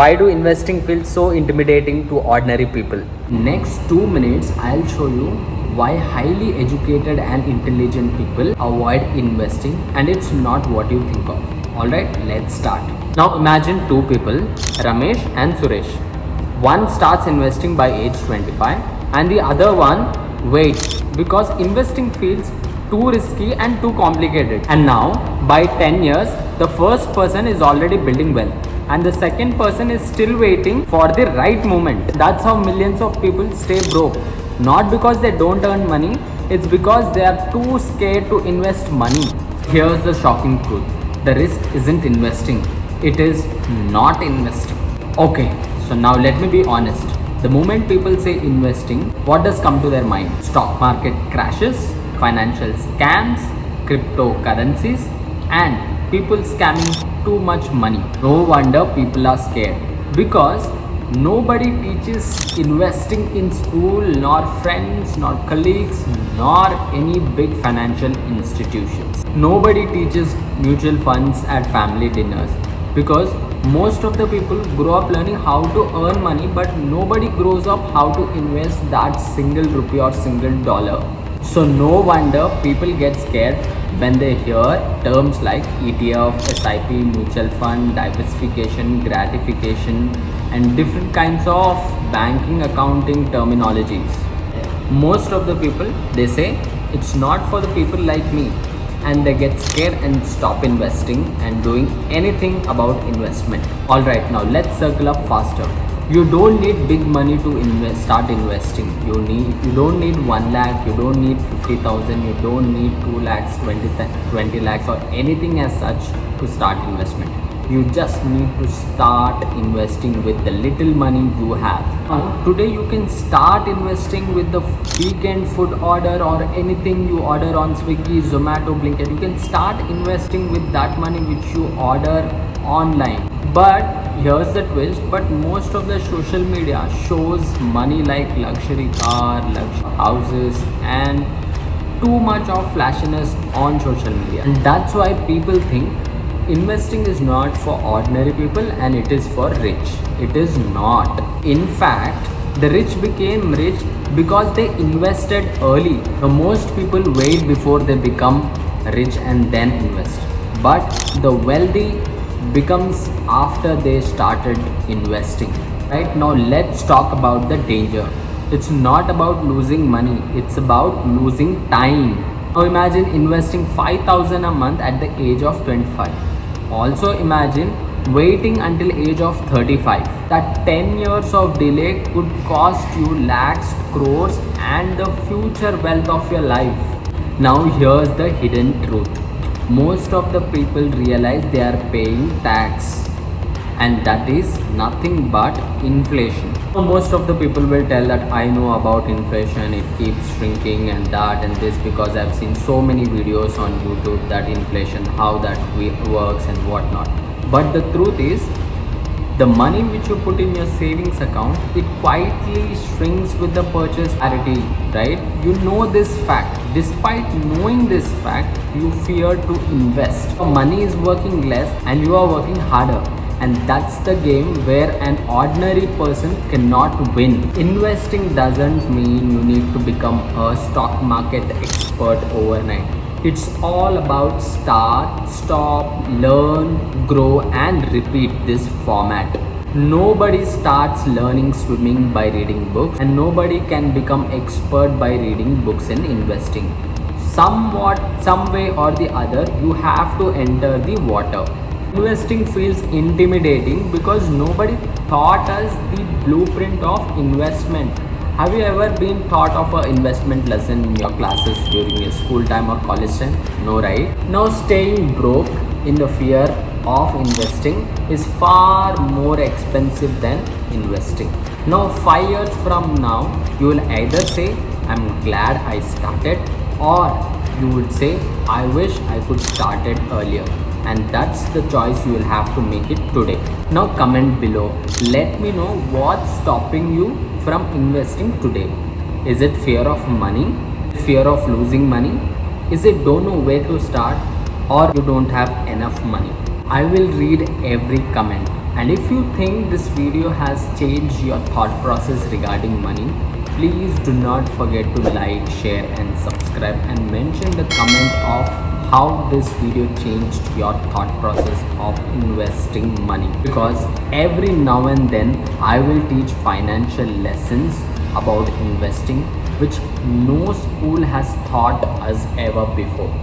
Why do investing feel so intimidating to ordinary people? Next 2 minutes, I'll show you why highly educated and intelligent people avoid investing, and it's not what you think of. Alright, let's start. Now imagine two people, Ramesh and Suresh. One starts investing by age 25 and the other one waits because investing feels too risky and too complicated. And now, by 10 years, the first person is already building wealth and the second person is still waiting for the right moment. That's how millions of people stay broke. Not because they don't earn money, it's because they are too scared to invest money. Here's the shocking truth. The risk isn't investing, it is not investing. Okay, so now let me be honest. The moment people say investing, what does come to their mind? Stock market crashes, financial scams, cryptocurrencies, and people scamming too much money. No wonder people are scared because nobody teaches investing in school, nor friends, nor colleagues, nor any big financial institutions. Nobody teaches mutual funds at family dinners because most of the people grow up learning how to earn money, but nobody grows up how to invest that single rupee or single dollar. So no wonder people get scared when they hear terms like ETF, SIP, mutual fund, diversification, gratification, and different kinds of banking accounting terminologies. Most of the people, they say it's not for the people like me, and they get scared and stop investing and doing anything about investment. Alright, now let's circle up faster. You don't need big money to start investing. You don't need 1 lakh, you don't need 50,000, you don't need 2 lakhs, 20 lakhs or anything as such to start investment. You just need to start investing with the little money you have. Now, today you can start investing with the weekend food order or anything you order on Swiggy, Zomato, Blinkit. You can start investing with that money which you order online. But here's the twist, but most of the social media shows money like luxury car, luxury houses, and too much of flashiness on social media. And that's why people think investing is not for ordinary people and it is for rich. It is not. In fact, the rich became rich because they invested early. Most people wait before they become rich and then invest. But the wealthy becomes after they started investing. Right now, let's talk about the danger. It's not about losing money, it's about losing time. Now imagine investing 5,000 a month at the age of 25. Also imagine waiting until age of 35. That 10 years of delay could cost you lakhs, crores, and the future wealth of your life. Now here's the hidden truth. Most of the people realize they are paying tax, and that is nothing but inflation. So most of the people will tell that I know about inflation, it keeps shrinking and that and this because I've seen so many videos on YouTube that inflation, how that works and whatnot. But the truth is, the money which you put in your savings account, it quietly shrinks with the purchase parity, right? You know this fact. Despite knowing this fact, you fear to invest. Your money is working less and you are working harder. And that's the game where an ordinary person cannot win. Investing doesn't mean you need to become a stock market expert overnight. It's all about start, stop, learn, grow, and repeat this format. Nobody starts learning swimming by reading books, and nobody can become expert by reading books in investing. Somewhat, some way or the other, you have to enter the water. Investing feels intimidating because nobody taught us the blueprint of investment. Have you ever been taught of an investment lesson in your classes during your school time or college time? No, right? Now staying broke in the fear of investing is far more expensive than investing. Now 5 years from now, you will either say, I'm glad I started, or you would say, I wish I could start it earlier. And that's the choice you will have to make it today. Now comment below. Let me know what's stopping you from investing today. Is it fear of money? Fear of losing money? Is it don't know where to start? Or you don't have enough money? I will read every comment And if you think this video has changed your thought process regarding money, please do not forget to like, share and subscribe, and mention the comment of how this video changed your thought process of investing money, because every now and then I will teach financial lessons about investing which no school has taught us ever before.